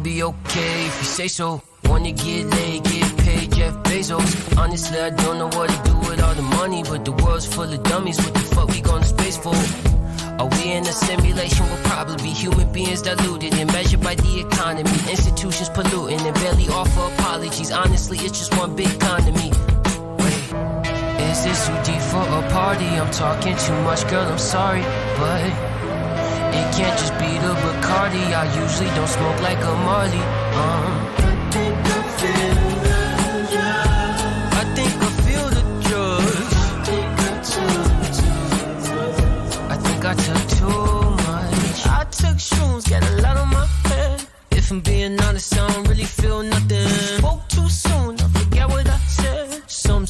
be okay if you say so. Wanna get laid, get paid, Jeff Bezos. Honestly, I don't know what to do with all the money, but the world's full of dummies. What the fuck we going to space for? Are we in a simulation? We'll probably be human beings diluted and measured by the economy. Institutions polluting and barely offer apologies. Honestly, it's just one big con to me. Wait, is this too deep for a party? I'm talking too much, girl, I'm sorry, but it can't just be the Bacardi. I usually don't smoke like a Marley. I think I feel the drugs. I think I took too much. I took shrooms, got a lot on my head. If I'm being honest, I don't really feel nothing. Spoke too soon, I forget what I said. Some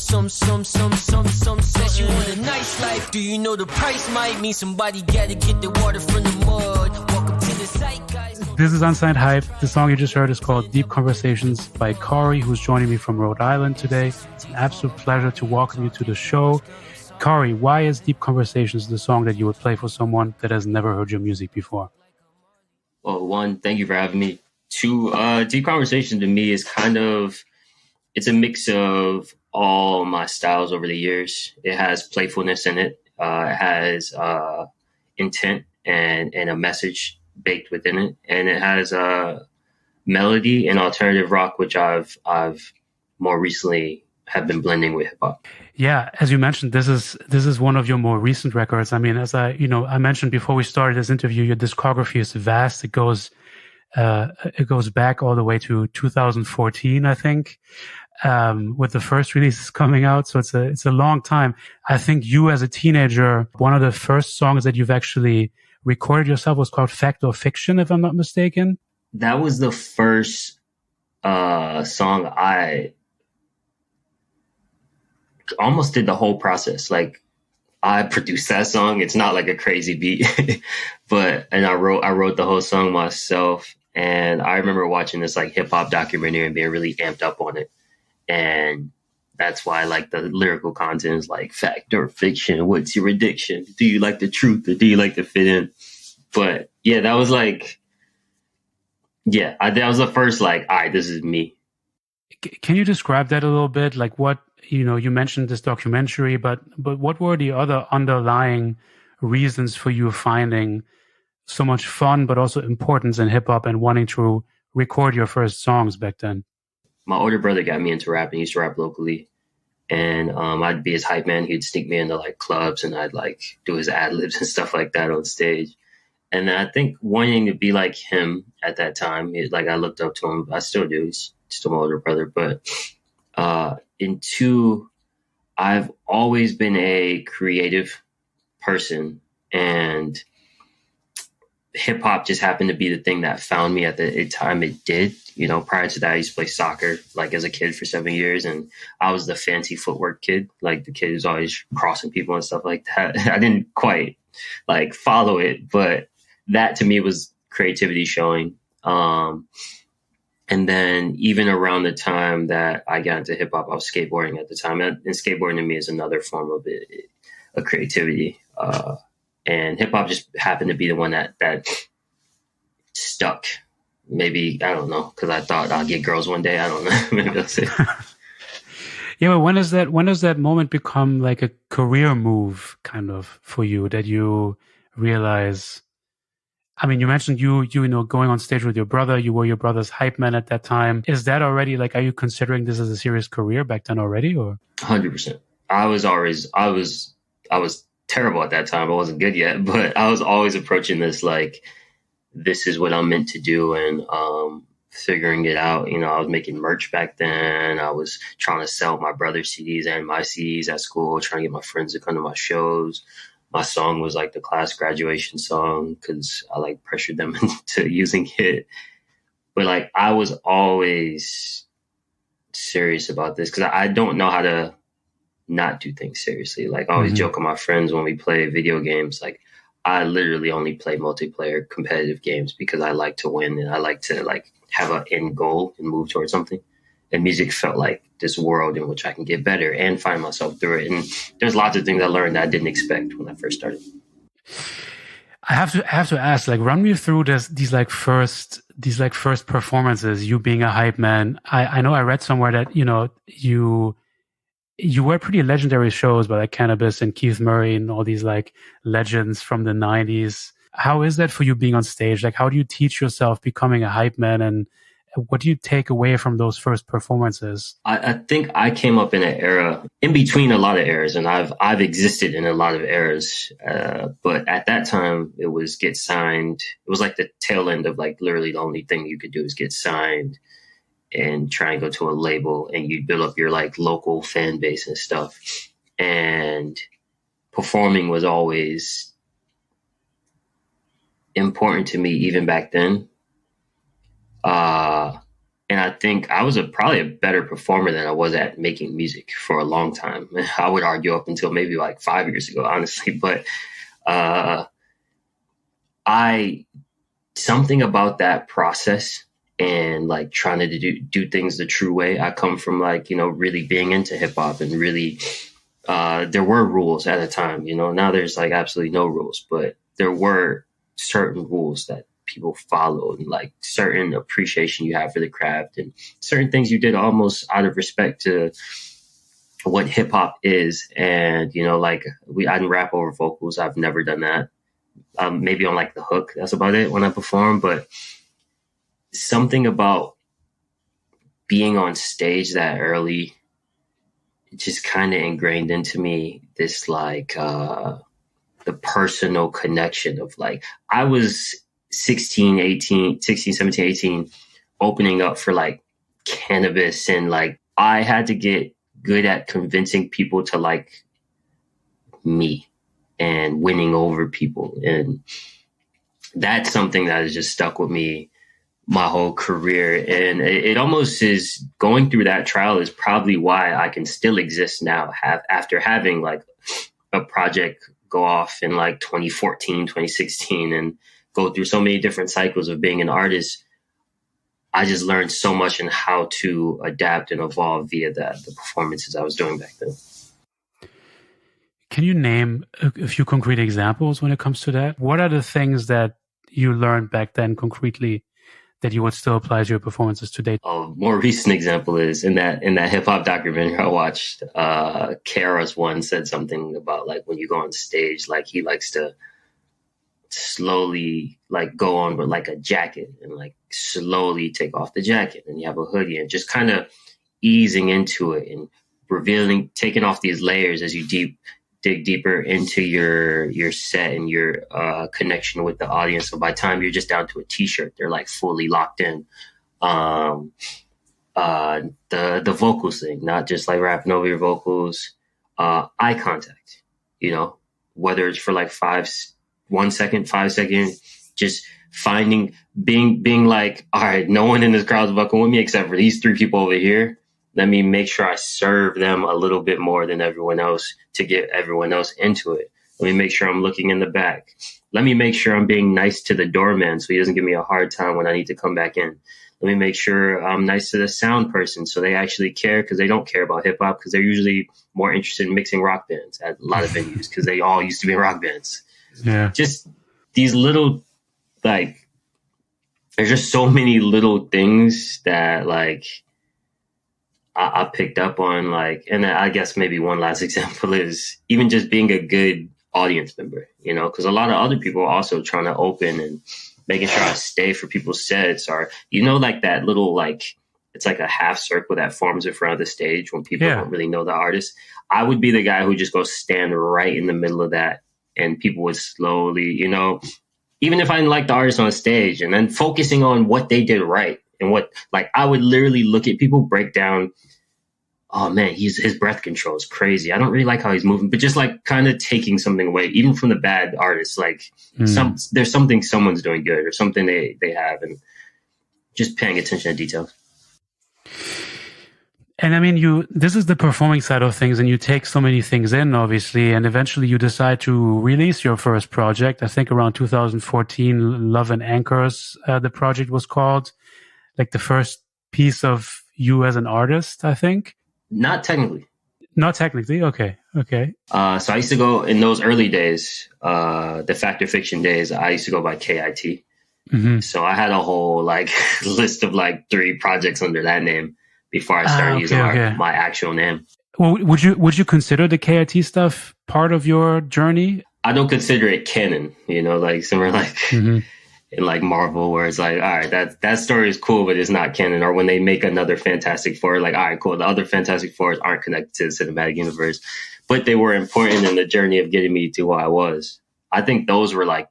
says you want a nice life. Do you know the price might mean somebody gotta get the water from the mud? Welcome to the zeitgeist. This is Unsigned Hype. The song you just heard is called Deep Conversations by Khary, who's joining me from Rhode Island today. It's an absolute pleasure to welcome you to the show. Khary, why is Deep Conversations the song that you would play for someone that has never heard your music before? Well, one, thank you for having me. Two, Deep Conversation to me is it's a mix of all my styles over the years. It has playfulness in it. It has intent and a message baked within it. And it has melody and alternative rock, which I've more recently have been blending with hip hop. Yeah, as you mentioned, this is one of your more recent records. I mean, as I mentioned before we started this interview, your discography is vast. It goes back all the way to 2014, I think, with the first releases coming out. So it's a long time. I think you, as a teenager, one of the first songs that you've actually recorded yourself was called Fact or Fiction, if I'm not mistaken. That was the first song I almost did the whole process. Like, I produced that song. It's not like a crazy beat, and I wrote the whole song myself. And I remember watching this like hip hop documentary and being really amped up on it. And that's why like the lyrical content is like fact or fiction. What's your addiction? Do you like the truth or do you like to fit in? But yeah, that was like, that was the first like, all right, this is me. Can you describe that a little bit? Like what, you mentioned this documentary, but what were the other underlying reasons for you finding so much fun, but also importance in hip hop and wanting to record your first songs back then? My older brother got me into rap, and he used to rap locally. And I'd be his hype man. He'd sneak me into like clubs, and I'd like do his ad libs and stuff like that on stage. And I think wanting to be like him at that time, I looked up to him. I still do. He's still my older brother. But I've always been a creative person, and hip hop just happened to be the thing that found me at the time it did. Prior to that, I used to play soccer like as a kid for 7 years, and I was the fancy footwork kid, like the kid who's always crossing people and stuff like that. I didn't quite like follow it, but that to me was creativity showing. And then even around the time that I got into hip hop, I was skateboarding at the time, and skateboarding to me is another form of a creativity. And hip hop just happened to be the one that stuck. Maybe, I don't know, because I thought I'll get girls one day. I don't know. Maybe that's it. Yeah, but when does that moment become like a career move kind of for you, that you realize? I mean, you mentioned you going on stage with your brother. You were your brother's hype man at that time. Is that already like, are you considering this as a serious career back then already, or? 100%. I was terrible at that time. I wasn't good yet, but I was always approaching this like, this is what I'm meant to do, and figuring it out. I was making merch back then. I was trying to sell my brother's CDs and my CDs at school, trying to get my friends to come to my shows. My song was like the class graduation song because I like pressured them into using it. But like, I was always serious about this because I don't know how to not do things seriously. Like, I always joke with my friends when we play video games, like, I literally only play multiplayer competitive games because I like to win, and I like to like have an end goal and move towards something. And music felt like this world in which I can get better and find myself through it. And there's lots of things I learned that I didn't expect when I first started. I have to ask, like, run me through these first performances, you being a hype man. I know I read somewhere that, you were pretty legendary shows by like Cannabis and Keith Murray and all these like legends from the 90s. How is that for you being on stage? Like, how do you teach yourself becoming a hype man, and what do you take away from those first performances? I think I came up in an era in between a lot of eras, and I've existed in a lot of eras. But at that time, it was get signed. It was like the tail end of like literally the only thing you could do is get signed and try and go to a label, and you build up your like local fan base and stuff. And performing was always important to me even back then. And I think I was probably a better performer than I was at making music for a long time. I would argue up until maybe like 5 years ago, honestly. But something about that process and like trying to do things the true way. I come from like, really being into hip hop, and really there were rules at a time. Now there's like absolutely no rules, but there were certain rules that people followed, and like certain appreciation you have for the craft, and certain things you did almost out of respect to what hip hop is. And, like I didn't rap over vocals. I've never done that. Maybe on like the hook. That's about it when I perform. But something about being on stage that early, it just kind of ingrained into me this like, the personal connection of like, I was 16, 17, 18, opening up for like Cannabis, and like I had to get good at convincing people to like me and winning over people. And that's something that has just stuck with me my whole career. And it almost is, going through that trial is probably why I can still exist now, after having like a project go off in like 2014, 2016, and go through so many different cycles of being an artist. I just learned so much in how to adapt and evolve via the performances I was doing back then. Can you name a few concrete examples when it comes to that? What are the things that you learned back then concretely that you would still apply to your performances today? A more recent example is in that hip hop documentary I watched, Kara's one said something about like when you go on stage, like he likes to slowly like go on with like a jacket and like slowly take off the jacket, and you have a hoodie, and just kind of easing into it and revealing, taking off these layers as you dig deeper into your set and your connection with the audience. So by the time you're just down to a t-shirt, they're like fully locked in. The vocals thing, not just like rapping over your vocals, eye contact, whether it's for like 1 second, 5 seconds, just finding, being like, all right, no one in this crowd's fucking with me except for these 3 people over here. Let me make sure I serve them a little bit more than everyone else to get everyone else into it. Let me make sure I'm looking in the back. Let me make sure I'm being nice to the doorman so he doesn't give me a hard time when I need to come back in. Let me make sure I'm nice to the sound person so they actually care, because they don't care about hip hop, because they're usually more interested in mixing rock bands at a lot of venues, because they all used to be in rock bands. Yeah. Just these little, like, there's just so many little things that like I picked up on, like, and I guess maybe one last example is even just being a good audience member, because a lot of other people are also trying to open and making sure I stay for people's sets, or, like that little, like, it's like a half circle that forms in front of the stage when people don't really know the artist. I would be the guy who just goes stand right in the middle of that, and people would slowly, even if I didn't like the artist on stage, and then focusing on what they did right. And what, like, I would literally look at people break down, oh man, his breath control is crazy. I don't really like how he's moving, but just like kind of taking something away, even from the bad artists, like there's something someone's doing good, or something they have, and just paying attention to details. And I mean, this is the performing side of things, and you take so many things in, obviously, and eventually you decide to release your first project. I think around 2014, Love and Anchors, the project was called. Like the first piece of you as an artist, I think. Not technically. Not technically. Okay. So I used to go in those early days, the Fact or Fiction days. I used to go by KIT. Mm-hmm. So I had a whole like list of like 3 projects under that name before I started using my actual name. Well, would you consider the KIT stuff part of your journey? I don't consider it canon, like somewhere like Mm-hmm. in like Marvel, where it's like, all right, that story is cool, but it's not canon. Or when they make another Fantastic Four, like, all right, cool, the other Fantastic Fours aren't connected to the cinematic universe, but they were important in the journey of getting me to who I was. I think those were like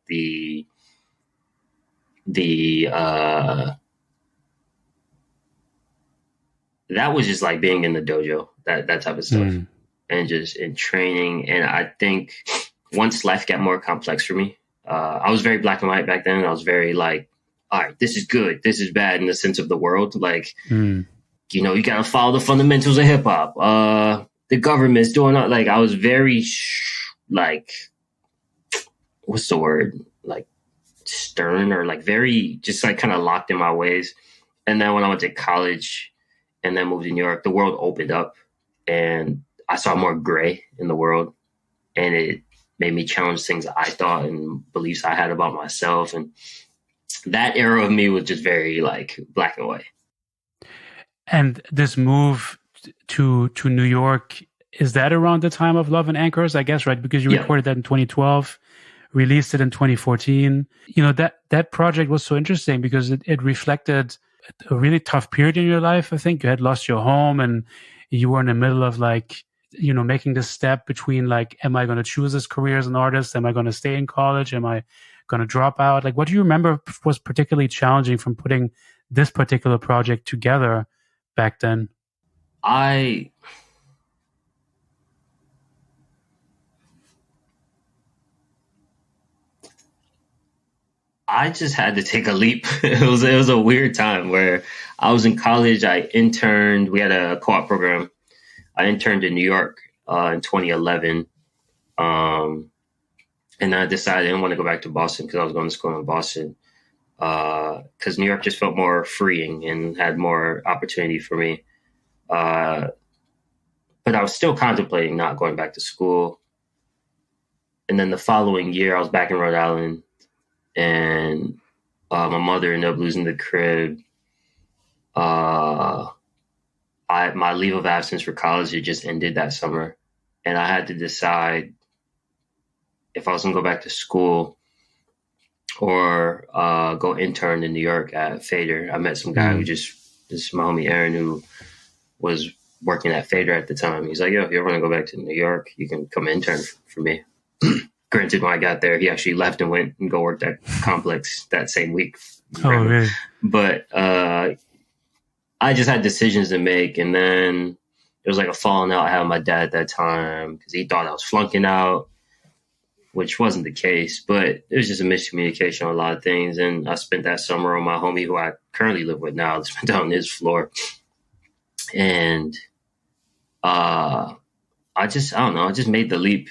that was just like being in the dojo, that type of stuff, and just in training. And I think once life got more complex for me, I was very black and white back then. I was very like, all right, this is good, this is bad in the sense of the world. Like, you got to follow the fundamentals of hip hop. The government's doing that. Like, I was very like, what's the word? Like stern, or like very just like kind of locked in my ways. And then when I went to college and then moved to New York, the world opened up and I saw more gray in the world, and it made me challenge things I thought and beliefs I had about myself. And that era of me was just very like black and white. And this move to New York, is that around the time of Love and Anchors, I guess, right? Because you recorded that in 2012, released it in 2014. That project was so interesting because it reflected a really tough period in your life. I think you had lost your home and you were in the middle of like, making this step between like, am I going to choose this career as an artist? Am I going to stay in college? Am I going to drop out? Like, what do you remember was particularly challenging from putting this particular project together back then? I just had to take a leap. It was a weird time where I was in college. I interned. We had a co-op program. I interned in New York in 2011. And then I decided I didn't want to go back to Boston because I was going to school in Boston. Because New York just felt more freeing and had more opportunity for me. But I was still contemplating not going back to school. And then the following year, I was back in Rhode Island. And my mother ended up losing the crib. My leave of absence for college had just ended that summer. And I had to decide if I was going to go back to school or go intern in New York at Fader. I met some guy who this is my homie Aaron, who was working at Fader at the time. He's like, yo, if you ever want to go back to New York, you can come intern for me. Granted, when I got there, he actually left and went and go work at Complex that same week. Oh, really? But I just had decisions to make. And then there was like a falling out I had with my dad at that time because he thought I was flunking out, which wasn't the case. But it was just a miscommunication on a lot of things. And I spent that summer on my homie, who I currently live with now. I spent it on his floor. And I don't know. I just made the leap.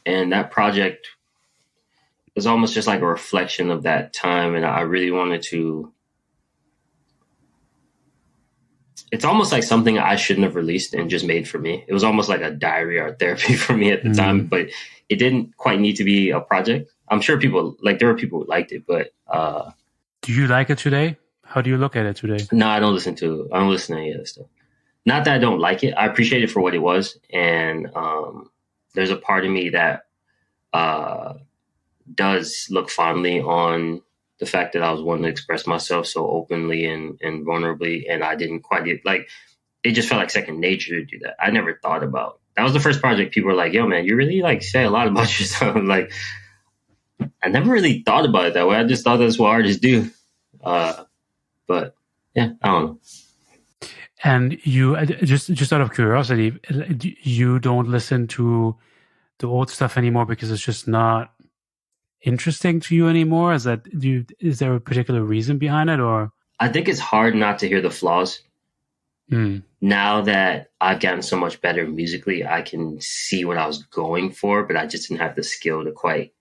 And that project was almost just like a reflection of that time. And I really wanted to, it's almost like something I shouldn't have released and just made for me. It was almost like a diary or therapy for me at the time, but it didn't quite need to be a project. I'm sure there were people who liked it, but. Do you like it today? How do you look at it today? No, I don't listen to any of this stuff. Not that I don't like it. I appreciate it for what it was. And, there's a part of me that does look fondly on the fact that I was wanting to express myself so openly and vulnerably, and I didn't quite get, like, it just felt like second nature to do that. I never thought about. That was the first project people were like, yo, man, you really like say a lot about yourself. Like, I never really thought about it that way. I just thought that's what artists do. But yeah, I don't know. And you, just out of curiosity, you don't listen to the old stuff anymore because it's just not interesting to you anymore? Is there a particular reason behind it, or? I think it's hard not to hear the flaws. Now that I've gotten so much better musically, I can see what I was going for, but I just didn't have the skill to quite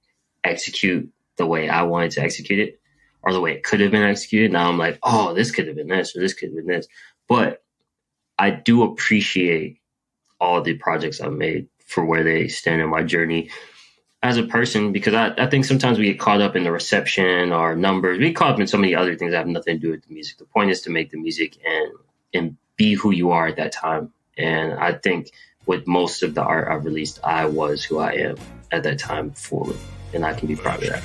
execute the way I wanted to execute it, or the way it could have been executed. Now I'm like, oh, this could have been this, or this could have been this. But I do appreciate all the projects I've made for where they stand in my journey as a person, because I think sometimes we get caught up in the reception or numbers. We get caught up in so many other things that have nothing to do with the music. The point is to make the music and be who you are at that time. And I think with most of the art I've released, I was who I am at that time fully. And I can be proud of that.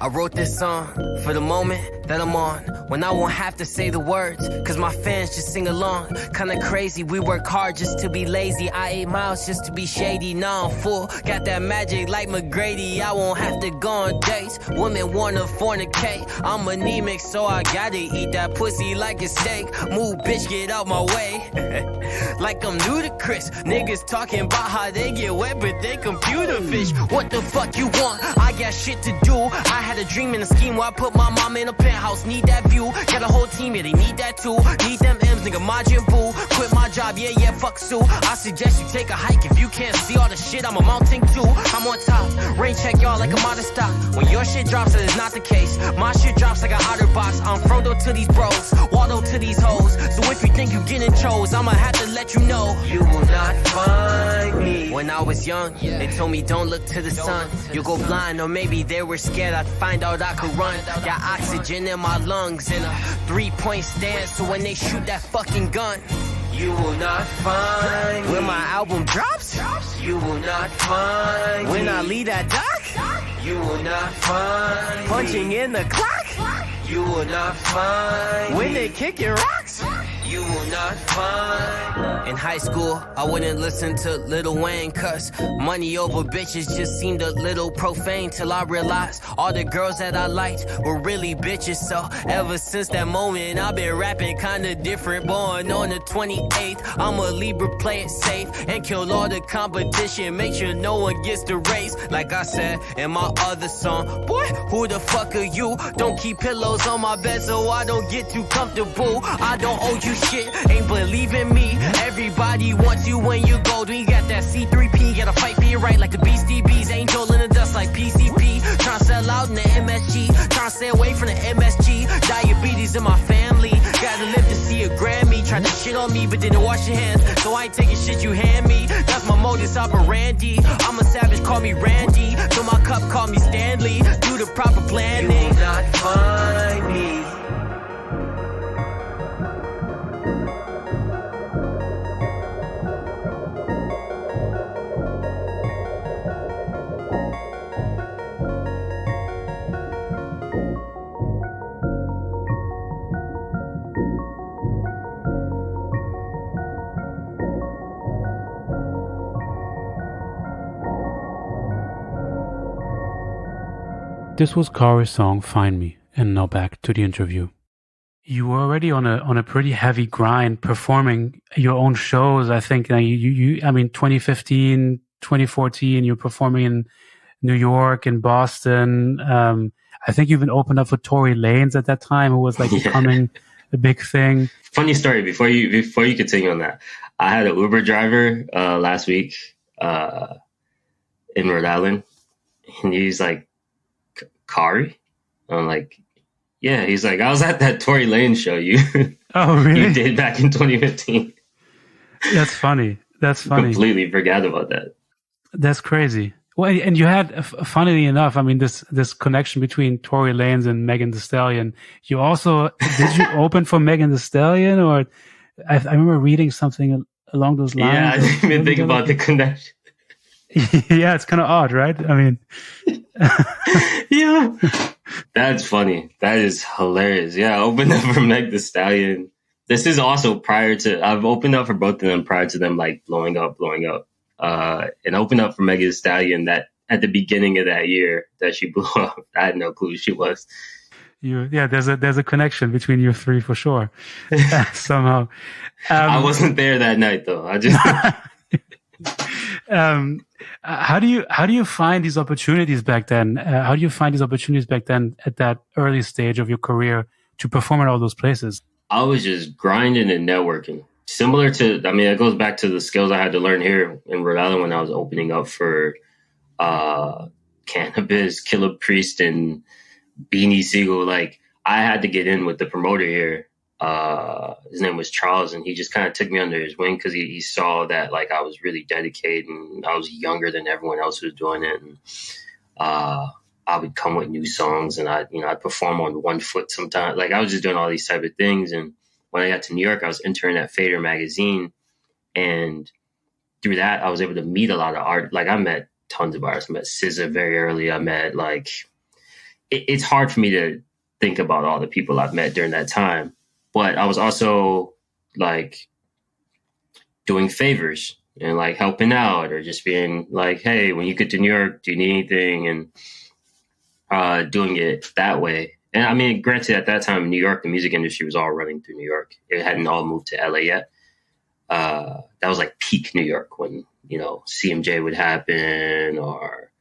I wrote this song for the moment that I'm on, when I won't have to say the words, cause my fans just sing along. Kinda crazy, we work hard just to be lazy. I 8 miles just to be shady, now I'm full. Got that magic like McGrady, I won't have to go on dates. Women wanna fornicate, I'm anemic so I gotta eat that pussy like a steak. Move bitch, get out my way. Like I'm ludicrous, niggas talking about how they get wet but they computer fish. What the fuck you want? I got shit to do. I had a dream and a scheme where I put my mama in a penthouse. Need that view, got a whole team, yeah, they need that too. Need them M's, nigga, Majin Buu. Quit my job, yeah, fuck Sue. I suggest you take a hike if you can't see all the shit I'm amounting to. I'm on top, rain check y'all like I'm out of stock. When your shit drops, that is not the case. My shit drops like an outer box. I'm Frodo to these bros, Waldo to these hoes. So if you think you getting chose, I'ma have to let you know. You will not find me. When I was young, they told me don't look to the sun. You'll go blind, or maybe they were scared I'd find out I could run. Got oxygen in my lungs and a 3-point stance, so when they shoot that fucking gun, you will not find me. When my album drops, you will not find me. When I leave that dock, you will not find me. Punching in the clock, you will not find me. When they kicking rocks, you will not find. In high school, I wouldn't listen to Lil Wayne, cause money over bitches just seemed a little profane, till I realized all the girls that I liked were really bitches. So ever since that moment, I've been rapping kinda different. Born on the 28th, I'm a Libra, play it safe and kill all the competition. Make sure no one gets the race. Like I said in my other song, boy, who the fuck are you? Don't keep pillows on my bed so I don't get too comfortable. I don't owe you shit, ain't believe in me. Everybody wants you when you gold. When you got that C3P, gotta fight for it right like the Beastie Bees. Angel in the dust like PCP. Tryna sell out in the MSG, tryna stay away from the MSG. Diabetes in my family, gotta live to see a Grammy. Tried to shit on me but didn't wash your hands, so I ain't taking shit you hand me. That's my modus operandi. I'm a savage, call me Randy. Fill my cup, call me Stanley. Do the proper planning. You will not find me. This was Khary's song "Find Me," and now back to the interview. You were already on a pretty heavy grind, performing your own shows. I think I mean 2015, 2014, you're performing in New York and Boston. I think you even opened up for Tory Lanez at that time, who was like becoming a big thing. Funny story before you continue on that. I had an Uber driver last week in Rhode Island, and he's like, Khary? I'm like, yeah. He's like, I was at that Tory Lanez show you really? you did back in 2015. That's funny. That's funny. Completely forgot about that. That's crazy. Well, and you had, funnily enough, I mean, this connection between Tory Lanez and Megan Thee Stallion. You also, did you open for Megan Thee Stallion? Or I remember reading something along those lines. Yeah, I didn't even think about the connection. Yeah, it's kind of odd, right? I mean, yeah, that's funny. That is hilarious. Yeah, I opened up for Meg Thee Stallion. This is also I've opened up for both of them prior to them like blowing up. And opened up for Meg Thee Stallion that at the beginning of that year that she blew up. I had no clue who she was. There's a connection between you three for sure. Somehow. I wasn't there that night though. I just how do you find these opportunities back then? How do you find these opportunities back then at that early stage of your career to perform at all those places? I was just grinding and networking. Similar to, I mean, it goes back to the skills I had to learn here in Rhode Island when I was opening up for Cannabis, Killer Priest, and Beanie Siegel. Like, I had to get in with the promoter here. His name was Charles, and he just kind of took me under his wing because he saw that like I was really dedicated and I was younger than everyone else who was doing it. And I would come with new songs, and I'd perform on one foot sometimes. Like, I was just doing all these type of things. And when I got to New York, I was interning at Fader magazine, and through that, I was able to meet a lot of art. Like, I met tons of artists. I met SZA very early. I met like it's hard for me to think about all the people I've met during that time. But I was also like doing favors and like helping out, or just being like, hey, when you get to New York, do you need anything? And doing it that way. And I mean, granted, at that time in New York, the music industry was all running through New York. It hadn't all moved to LA yet. That was like peak New York when, CMJ would happen, or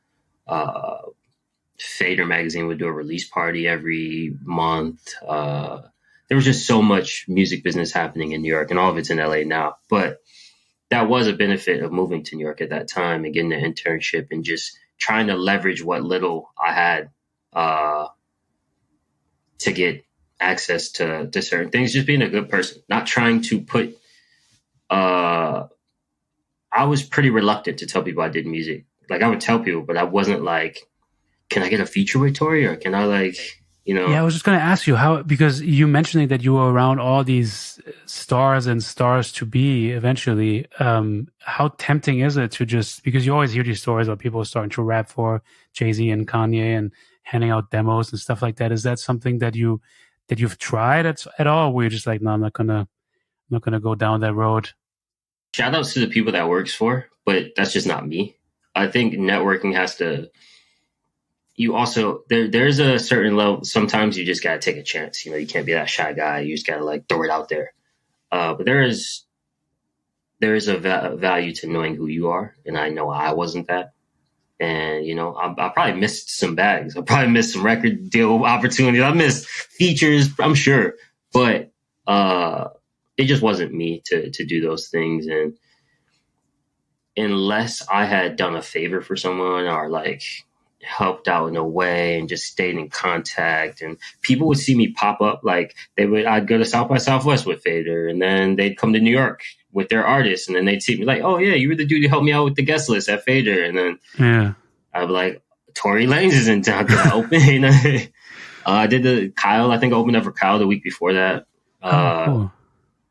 Fader magazine would do a release party every month. There was just so much music business happening in New York, and all of it's in LA now. But that was a benefit of moving to New York at that time and getting an internship and just trying to leverage what little I had to get access to certain things. Just being a good person, not trying to put. I was pretty reluctant to tell people I did music. Like, I would tell people, but I wasn't like, can I get a feature with Tori, or can I like, Yeah, I was just going to ask you how, because you mentioning that you were around all these stars and stars to be eventually. How tempting is it to just, because you always hear these stories about people starting to rap for Jay-Z and Kanye and handing out demos and stuff like that. Is that something that you've tried at all? Where you're just like, no, I'm not gonna go down that road. Shout outs to the people that works for, but that's just not me. I think networking has to. You also there's a certain level. Sometimes you just gotta take a chance. You can't be that shy guy. You just gotta like throw it out there. But there is a value to knowing who you are, and I know I wasn't that. And I probably missed some bags. I probably missed some record deal opportunities. I missed features, I'm sure, but it just wasn't me to do those things. And unless I had done a favor for someone, or like helped out in a way and just stayed in contact, and people would see me pop up, like I'd go to South by Southwest with Fader, and then they'd come to New York with their artists, and then they'd see me like, oh yeah, you were the dude who helped me out with the guest list at Fader. And then I'd be like, Tory Lanez is in town, can I open? I did I think I opened up for Kyle the week before that. Cool.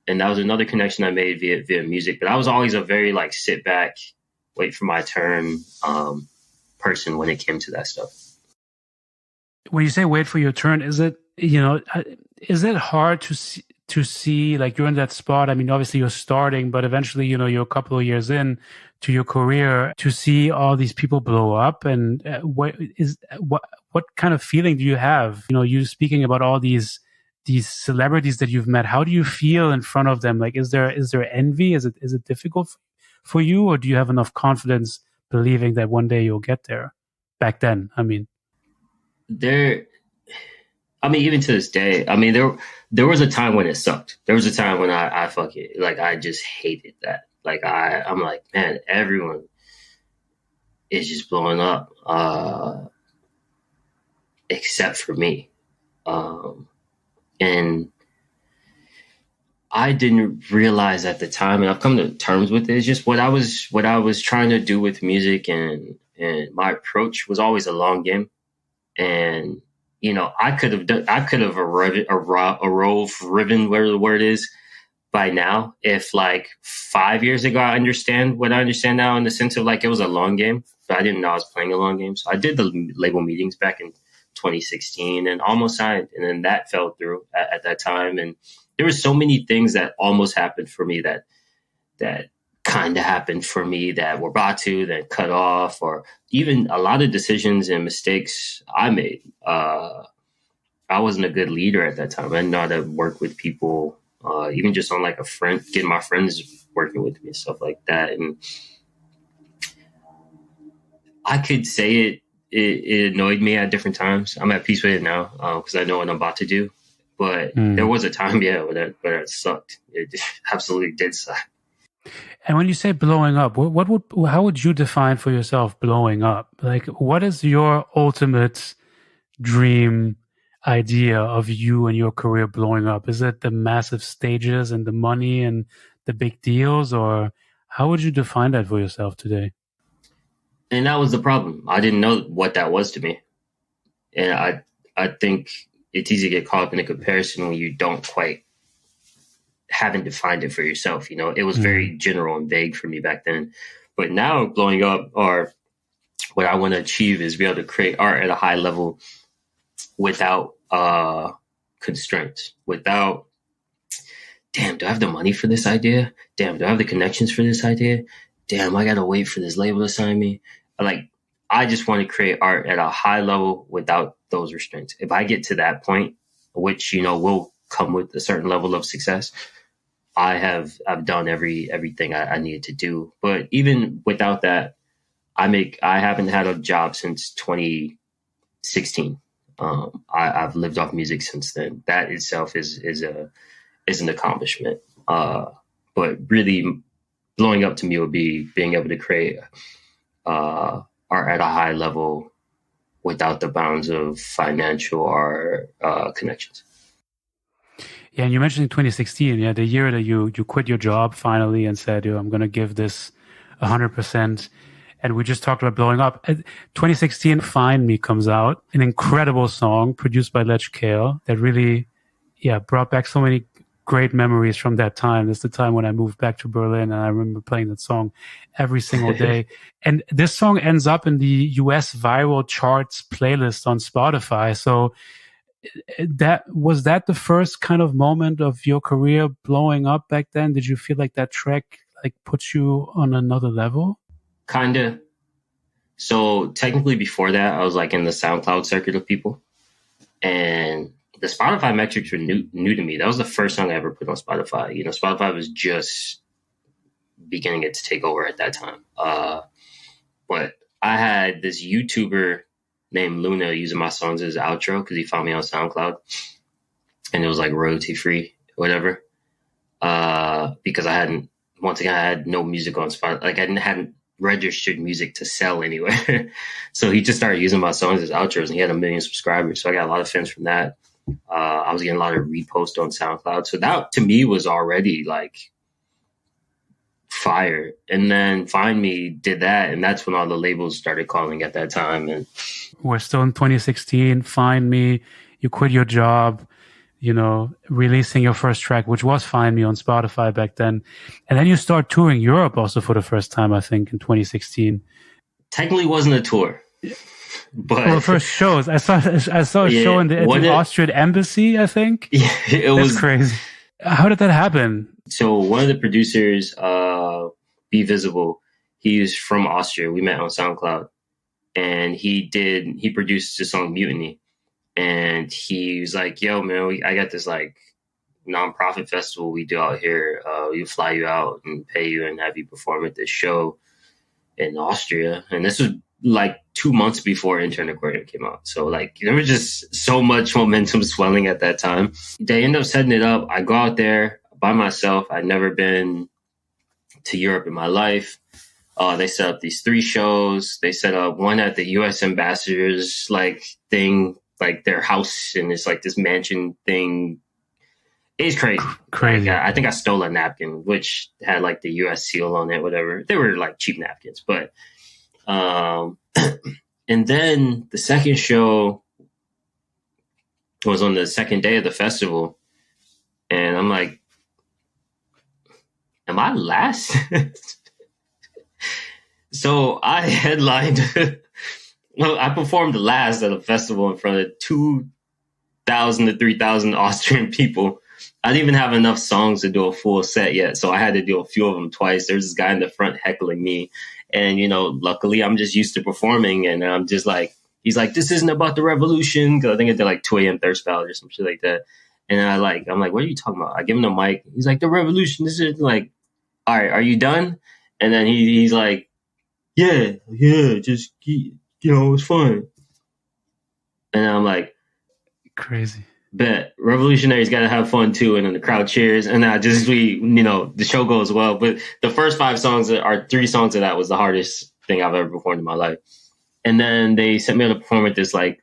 And that was another connection I made via music. But I was always a very like sit back, wait for my turn person when it came to that stuff. When you say wait for your turn, is it hard to see like you're in that spot? I mean, obviously you're starting, but eventually, you're a couple of years in to your career, to see all these people blow up. And what kind of feeling do you have? You speaking about all these celebrities that you've met. How do you feel in front of them? Like, is there envy? Is it difficult for you, or do you have enough confidence believing that one day you'll get there? Back then, I mean, even to this day, there was a time when it sucked. There was a time when I fuck it. Like, I just hated that. Like, I'm like, man, everyone is just blowing up, except for me. And I didn't realize at the time, and I've come to terms with it, it's just what I was trying to do with music, and my approach was always a long game. And I could have riven, whatever the word is, by now. If like 5 years ago, I understand what I understand now, in the sense of like it was a long game, but I didn't know I was playing a long game. So I did the label meetings back in 2016 and almost signed, and then that fell through at that time. And there were so many things that almost happened for me that kind of happened for me that were about to, that cut off, or even a lot of decisions and mistakes I made. I wasn't a good leader at that time. I didn't know how to work with people, even just on like a friend, getting my friends working with me and stuff like that. And I could say it annoyed me at different times. I'm at peace with it now because I know what I'm about to do. But there was a time, where it sucked. It absolutely did suck. And when you say blowing up, how would you define for yourself blowing up? Like, what is your ultimate dream idea of you and your career blowing up? Is it the massive stages and the money and the big deals, or how would you define that for yourself today? And that was the problem. I didn't know what that was to me. And I think it's easy to get caught up in a comparison when you haven't defined it for yourself. It was very general and vague for me back then. But now blowing up, or what I want to achieve, is be able to create art at a high level without constraints, without, damn, do I have the money for this idea? Damn, do I have the connections for this idea? Damn, I got to wait for this label to sign me. I just want to create art at a high level without those restraints. If I get to that point, which, will come with a certain level of success, I've done everything I needed to do. But even without that, I haven't had a job since 2016. I've lived off music since then. That itself is an accomplishment. But really, blowing up to me would be being able to create art at a high level without the bounds of financial or connections. Yeah, and you mentioned in 2016, the year that you quit your job finally and said, I'm going to give this 100%. And we just talked about blowing up. 2016, Find Me comes out, an incredible song produced by Ledge Kale that really, brought back so many great memories from that time. It's the time when I moved back to Berlin, and I remember playing that song every single day. And this song ends up in the US viral charts playlist on Spotify. So was that the first kind of moment of your career blowing up back then? Did you feel like that track puts you on another level? Kinda. So technically before that, I was in the SoundCloud circuit of people, and the Spotify metrics were new to me. That was the first song I ever put on Spotify. Spotify was just beginning it to take over at that time. But I had this YouTuber named Luna using my songs as outro because he found me on SoundCloud, and it was royalty free, whatever. Because I had no music on Spotify. I hadn't registered music to sell anywhere. So he just started using my songs as outros, and he had 1 million subscribers. So I got a lot of fans from that. I was getting a lot of reposts on SoundCloud. So that to me was already fire. And then Find Me did that, and that's when all the labels started calling at that time. And we're still in 2016. Find Me, you quit your job, releasing your first track, which was Find Me on Spotify back then. And then you start touring Europe also for the first time, I think, in 2016. Technically wasn't a tour. But first shows. I saw a show in the Austrian embassy, I think. Yeah, That's crazy. How did that happen? So one of the producers, Be Visible, he's from Austria. We met on SoundCloud, and he produced the song Mutiny. And he was like, yo, man, I got this nonprofit festival we do out here. We'll fly you out and pay you and have you perform at this show in Austria. And this was 2 months before Intern Aquarium came out. So there was just so much momentum swelling at that time. They end up setting it up. I go out there by myself. I'd never been to Europe in my life. They set up these 3 shows. They set up one at the US ambassador's thing, their house, and it's this mansion thing. It's crazy. Crazy. I think I stole a napkin, which had the US seal on it, whatever. They were cheap napkins, but and then the second show was on the second day of the festival, and I'm like, am I last? So I headlined. Well, I performed last at a festival in front of 2,000 to 3,000 Austrian people. I didn't even have enough songs to do a full set yet, so I had to do a few of them twice. There's this guy in the front heckling me, and luckily I'm just used to performing, and I'm just he's like, this isn't about the revolution, because I think I did 2 a.m. Thirst Ballad or some shit like that. And I'm like, what are you talking about? I give him the mic. He's like, the revolution. This is all right, are you done? And then he's like, yeah, just it's fun. And I'm like, crazy. bet revolutionaries got to have fun too. And then the crowd cheers. And the show goes well. But the first 3 songs of that was the hardest thing I've ever performed in my life. And then they sent me on to perform at this like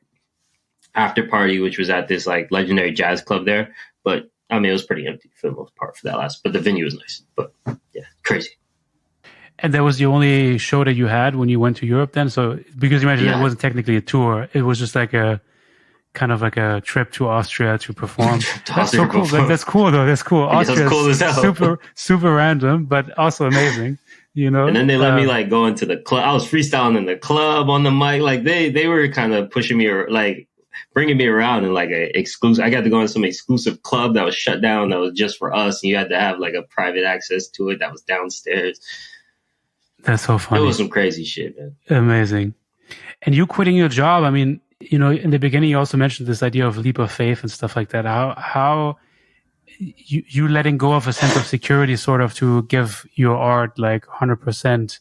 after party, which was at this like legendary jazz club there. But I mean, it was pretty empty for the most part for that last, but the venue was nice. But yeah, crazy. And that was the only show that you had when you went to Europe then? So, because you mentioned it wasn't technically a tour, it was just like a kind of like a trip to Austria to perform. That's so cool. Like, that's cool though. That's cool. Austria is cool as hell. Super random, but also amazing. You know? And then they let me like go into the club. I was freestyling in the club on the mic. Like they were kind of pushing me, or like bringing me around in like a exclusive. I got to go in some exclusive club that was shut down that was just for us, and you had to have like a private access to it that was downstairs. That's so funny. It was some crazy shit, man. Amazing. And you quitting your job, I mean, you know, in the beginning you also mentioned this idea of leap of faith and stuff like that. How you letting go of a sense of security sort of to give your art like 100%.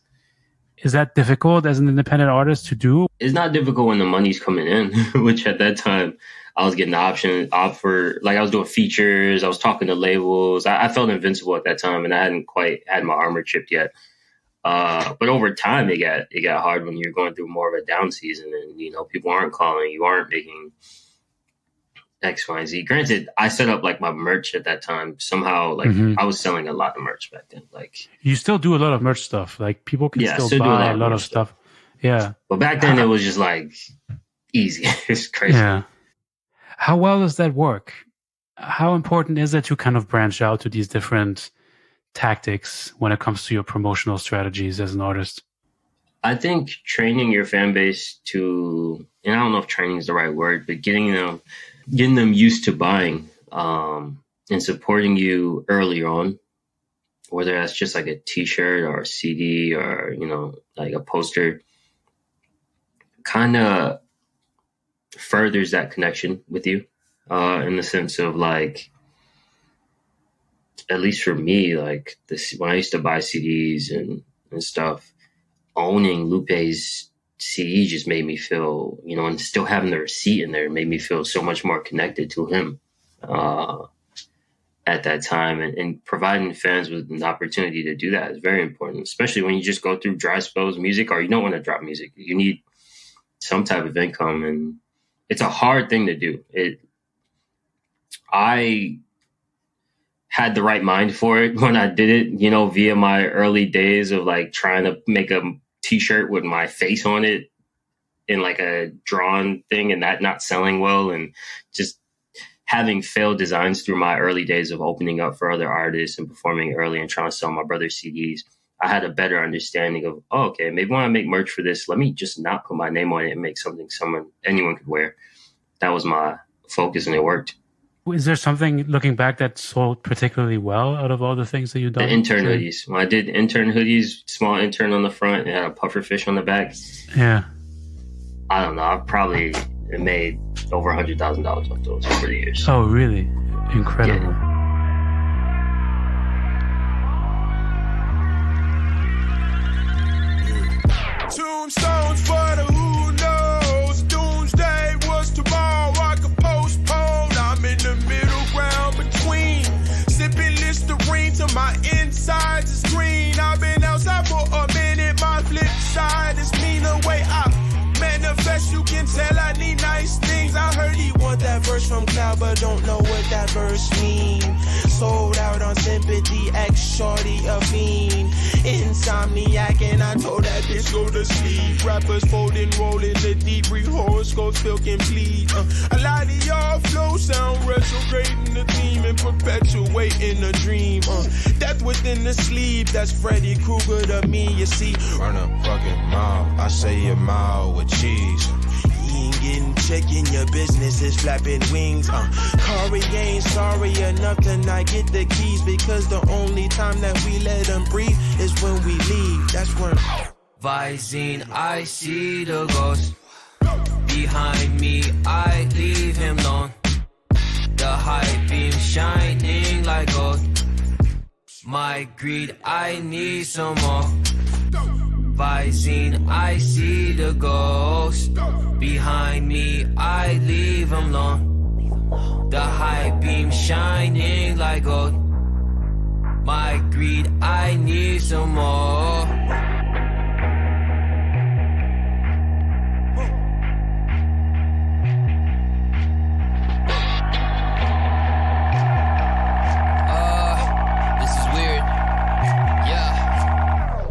Is that difficult as an independent artist to do? It's not difficult when the money's coming in, which at that time I was getting the offer, like I was doing features, I was talking to labels. I felt invincible at that time, and I hadn't quite had my armor chipped yet. But over time, it got hard when you're going through more of a down season, and you know people aren't calling, you aren't making X, Y, and Z. Granted, I set up like my merch at that time. Somehow, like I was selling a lot of merch back then. Like you still do a lot of merch stuff. Like people can still buy a lot of stuff. Yeah. But back then it was just like easy. It's crazy. Yeah. How well does that work? How important is it to kind of branch out to these different tactics when it comes to your promotional strategies as an artist? I think training your fan base to, and I don't know if training is the right word, but getting them used to buying and supporting you early on, whether that's just like a t-shirt or a CD or, you know, like a poster, kind of furthers that connection with you in the sense of like, at least for me, like this, when I used to buy CDs and stuff, owning Lupe's CD just made me feel, you know, and still having the receipt in there made me feel so much more connected to him at that time. And providing fans with an opportunity to do that is very important, especially when you just go through dry spells of music or you don't want to drop music. You need some type of income, and it's a hard thing to do. I had the right mind for it when I did it, you know, via my early days of like trying to make a t-shirt with my face on it in like a drawn thing and that not selling well, and just having failed designs through my early days of opening up for other artists and performing early and trying to sell my brother's CDs. I had a better understanding of, oh, okay, maybe when I make merch for this, let me just not put my name on it and make something anyone could wear. That was my focus, and it worked. Is there something, looking back, that sold particularly well out of all the things that you've done? The intern hoodies. When I did intern hoodies, small intern on the front, and had a puffer fish on the back. Yeah. I don't know. I've probably made over $100,000 off those over the years. Oh, really? Incredible. Yeah. Tombstones for the who knows. Doomsday was tomorrow. I could postpone. I'm in the middle ground between. Sipping Listerine till my insides is green. I've been outside for a minute. My flip side is mean the way I manifest. You can tell I need nice things. I heard he want that verse from Cloud, but don't know what that verse mean. Sold out on sympathy, ex-shorty a fiend. Insomniac, and I told that bitch go to sleep. Rappers folding, rolling the deep, horoscopes still complete. A lot of y'all flow sound retrograding the theme and perpetuating the dream. Death within the sleep, that's Freddy Krueger to me, you see. Run a fucking mile, I say a mile with cheese. He ain't getting chicken, your business is flapping wings. Khary ain't sorry enough to not get the keys, because the only time that we let him breathe is when we leave. That's when Visine, I see the ghost. Behind me, I leave him alone. The hype beam shining like gold. My greed, I need some more. Visine, I see the ghost. Behind me, I leave him alone. The beam shining like gold. My greed, I need some more.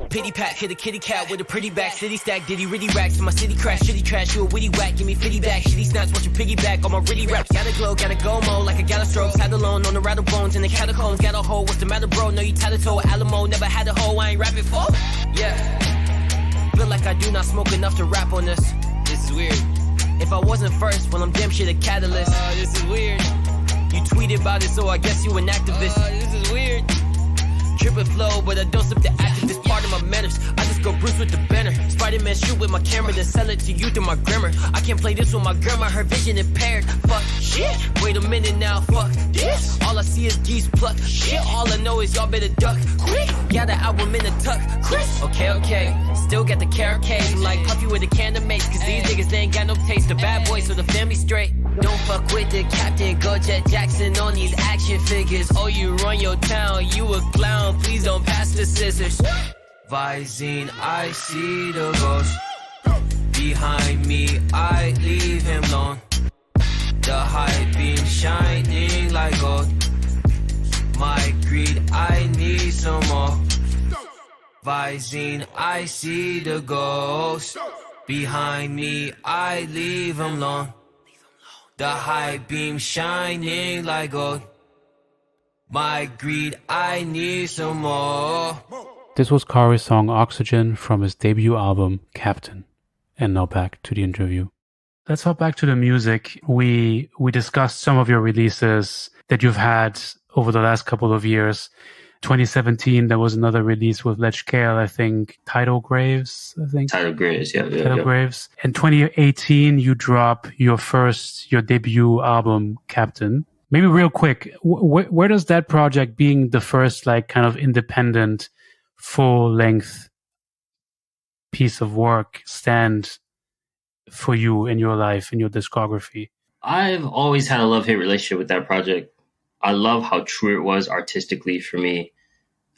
Pity pack, hit a kitty cat with a pretty back. City stack, did he really racks? In my city crash, shitty trash, you a witty whack. Give me 50 back, shitty snaps, watch your piggyback. On my really raps, gotta glow, gotta go mo. Like a gala stroke, sat alone on the rattle bones in the catacombs. Got a hole, what's the matter, bro? No, you tatted toe, Alamo, never had a hole, I ain't rapping for. Yeah, feel like I do not smoke enough to rap on this. This is weird. If I wasn't first, well, I'm damn shit a catalyst. This is weird. You tweeted about it, so I guess you an activist. This is weird. Trippin' flow, but I don't slip the activist part of my manners. I just go Bruce with the banner. Spider-Man shoot with my camera, then sell it to you through my grammar. I can't play this with my grandma, her vision impaired. Fuck shit. Wait a minute now, fuck this. All I see is geese pluck. Shit, all I know is y'all better duck. Quick, got the album in the tuck. Chris, okay. Still got the carrot case. I'm like Puffy with a can of mace. Cause these niggas, they ain't got no taste. The bad boys, so the family straight. Don't fuck with the captain. Go Jet Jackson on these action figures. Oh, you run your town, you a clown. Please don't pass the scissors. Visine, I see the ghost. Behind me, I leave him alone. The high beam shining like gold. My greed, I need some more. Visine, I see the ghost. Behind me, I leave him alone. The high beam shining like gold. My greed, I need some more. This was Khary's song Oxygen from his debut album, Captain. And now back to the interview. Let's hop back to the music. We discussed some of your releases that you've had over the last couple of years. 2017, there was another release with Ledge Kale, I think. Tidal Graves, I think. Tidal Graves, yeah. Graves. In 2018, you drop your debut album, Captain. Maybe real quick, where does that project, being the first like kind of independent, full-length piece of work, stand for you in your life, in your discography? I've always had a love-hate relationship with that project. I love how true it was artistically for me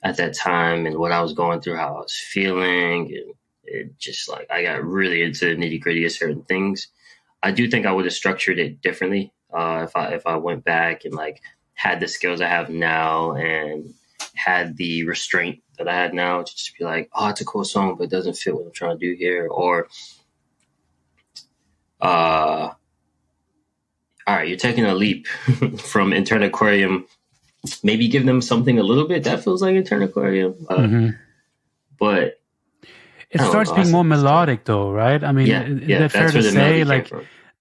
at that time and what I was going through, how I was feeling. And it just like, I got really into the nitty-gritty of certain things. I do think I would have structured it differently if I went back and like had the skills I have now and had the restraint that I had now to just be like, oh, it's a cool song, but it doesn't fit what I'm trying to do here. Or, all right, you're taking a leap from Intern Aquarium. Maybe give them something a little bit that feels like Intern Aquarium. But it starts being more melodic though, right? I mean, is that fair to say? Like,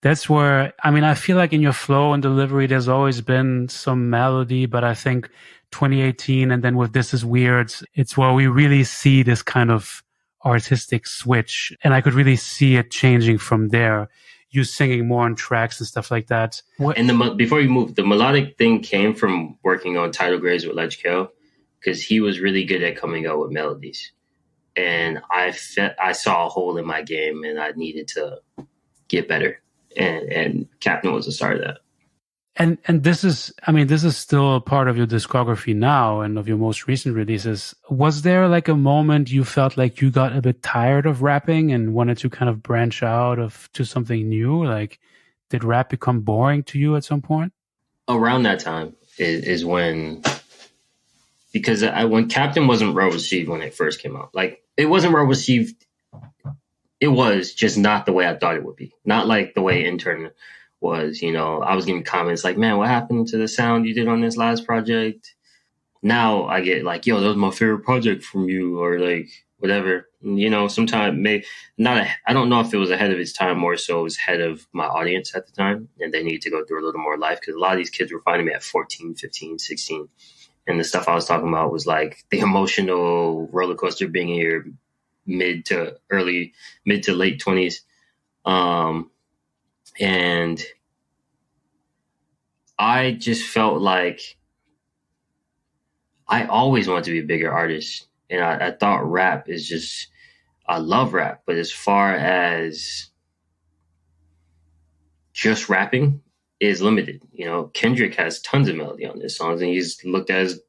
that's where, I mean, I feel like in your flow and delivery, there's always been some melody, but I think 2018 and then with This Is Weird, it's where we really see this kind of artistic switch. And I could really see it changing from there. You singing more on tracks and stuff like that. And before you move, the melodic thing came from working on Tidal Graves with Ledge Kale, because he was really good at coming up with melodies. And I saw a hole in my game and I needed to get better. And Captain was the start of that. And this is still a part of your discography now and of your most recent releases. Was there like a moment you felt like you got a bit tired of rapping and wanted to kind of branch out to something new? Like, did rap become boring to you at some point? Around that time is when, because when Captain wasn't well received when it first came out. Like, it wasn't well received. It was just not the way I thought it would be. Not like the way Intern was, I was getting comments like, man, what happened to the sound you did on this last project? Now I get like, yo, that was my favorite project from you, or like whatever. Sometimes I don't know if it was ahead of its time, more so it was ahead of my audience at the time, and they need to go through a little more life, because a lot of these kids were finding me at 14, 15, 16. And the stuff I was talking about was like the emotional roller coaster being in your mid to late 20s. And I just felt like I always wanted to be a bigger artist. And I thought rap is just, I love rap. But as far as just rapping, is limited. Kendrick has tons of melody on his songs, and he's looked at as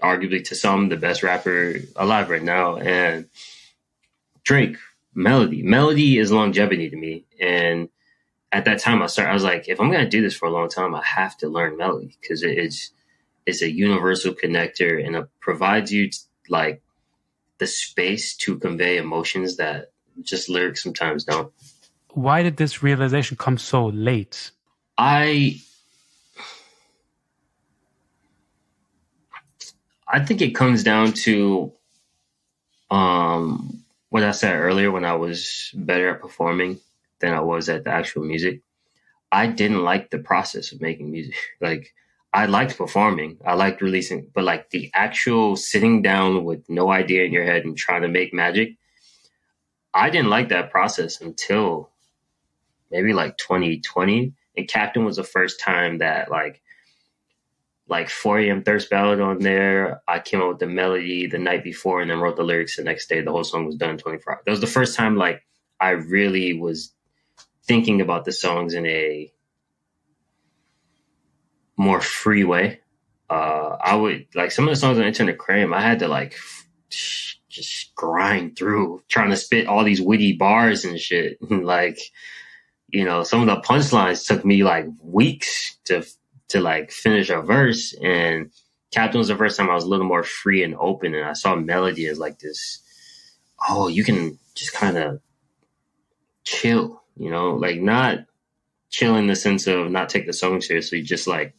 arguably to some the best rapper alive right now. And Drake, melody is longevity to me. And at that time I was like, if I'm going to do this for a long time, I have to learn melody, because it's a universal connector, and it provides you like the space to convey emotions that just lyrics sometimes don't. Why did this realization come so late? I think it comes down to what I said earlier, when I was better at performing than I was at the actual music. I didn't like the process of making music. Like, I liked performing, I liked releasing, but like the actual sitting down with no idea in your head and trying to make magic, I didn't like that process until maybe like 2020. And Captain was the first time that like 4 a.m. Thirst Ballad on there, I came up with the melody the night before and then wrote the lyrics the next day. The whole song was done in 24 hours. That was the first time like I really was thinking about the songs in a more free way. I would like some of the songs on Internet Cream, I had to like just grind through trying to spit all these witty bars and shit. Like, some of the punchlines took me like weeks to like finish a verse. And Captain was the first time I was a little more free and open, and I saw melody as like this, you can just kind of chill, like not chill in the sense of not take the song seriously, just like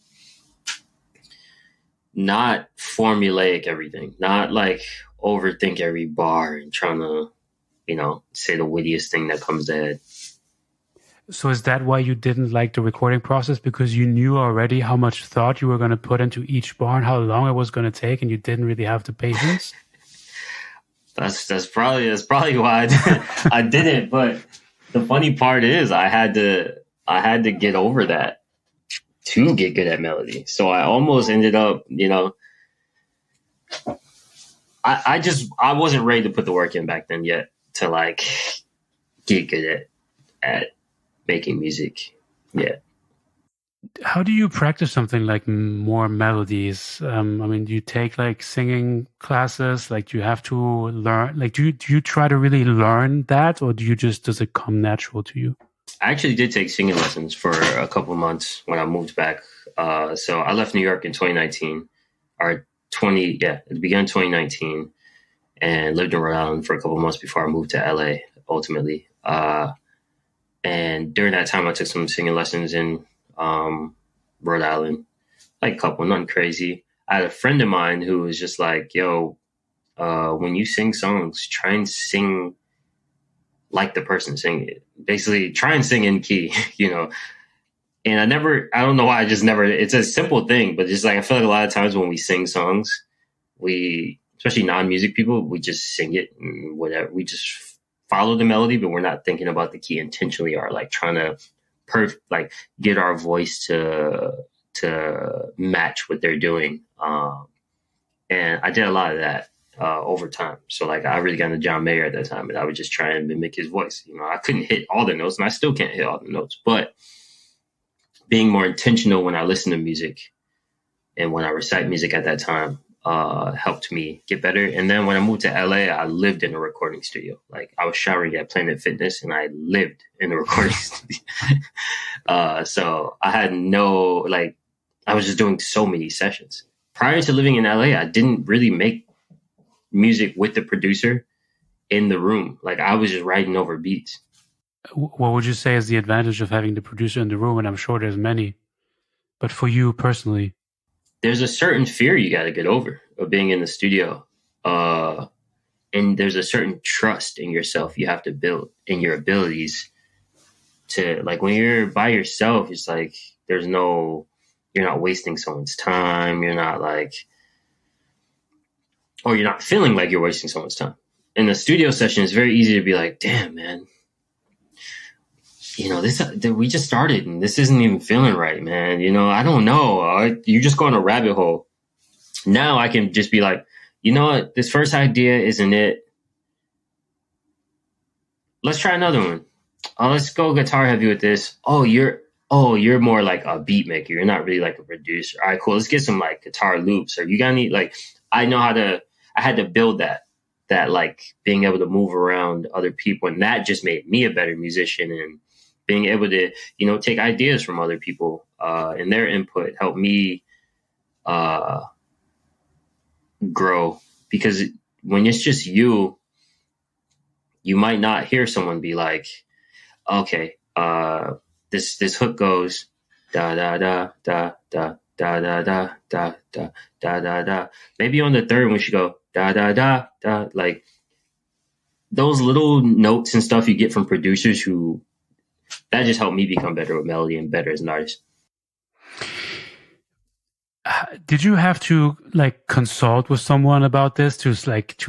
not formulaic everything, not like overthink every bar and trying to, say the wittiest thing that comes to head. So is that why you didn't like the recording process? Because you knew already how much thought you were going to put into each bar and how long it was going to take, and you didn't really have the patience? That's probably why I didn't. But the funny part is I had to get over that to get good at melody. So I almost ended up, I wasn't ready to put the work in back then yet to like get good at making music. Yeah. How do you practice something like more melodies? Do you take like singing classes? Like, do you have to learn? Like, do you try to really learn that, or does it come natural to you? I actually did take singing lessons for a couple of months when I moved back. So I left New York in 2019, at the beginning of 2019, and lived in Rhode Island for a couple of months before I moved to LA ultimately. And during that time, I took some singing lessons in Rhode Island, like a couple, nothing crazy. I had a friend of mine who was just like, yo, when you sing songs, try and sing like the person singing it. Basically, try and sing in key, And I don't know why, it's a simple thing, but just like, I feel like a lot of times when we sing songs, especially non-music people, we just sing it and whatever. We just follow the melody, but we're not thinking about the key intentionally, or like trying to get our voice to match what they're doing. And I did a lot of that over time. So like I really got into John Mayer at that time, and I would just try and mimic his voice. I couldn't hit all the notes, and I still can't hit all the notes, but being more intentional when I listen to music and when I recite music at that time helped me get better. And then when I moved to LA, I lived in a recording studio. Like, I was showering at Planet Fitness, and I lived in a recording studio. So I had I was just doing so many sessions. Prior to living in LA, I didn't really make music with the producer in the room. Like, I was just writing over beats. What would you say is the advantage of having the producer in the room? And I'm sure there's many, but for you personally, there's a certain fear you got to get over of being in the studio. And there's a certain trust in yourself you have to build in your abilities to, like, when you're by yourself, it's like, you're not wasting someone's time. You're not or you're not feeling like you're wasting someone's time. In the studio session, it's very easy to be like, damn, man, we just started and this isn't even feeling right, man. I don't know. You just go on a rabbit hole. Now I can just be like, you know what? This first idea isn't it. Let's try another one. Let's go guitar heavy with this. Oh, oh, you're more like a beat maker. You're not really like a producer. All right, cool. Let's get some like guitar loops. Or you got any like, I had to build that like being able to move around other people. And that just made me a better musician, and being able to, you know, take ideas from other people and their input helped me grow. Because when it's just you might not hear someone be like, okay, this hook goes da da da da da da da da da da da da da. Maybe on the third we should go da da da da. Like those little notes and stuff you get from producers who that just helped me become better with melody and better as an artist. Did you have to like consult with someone about this to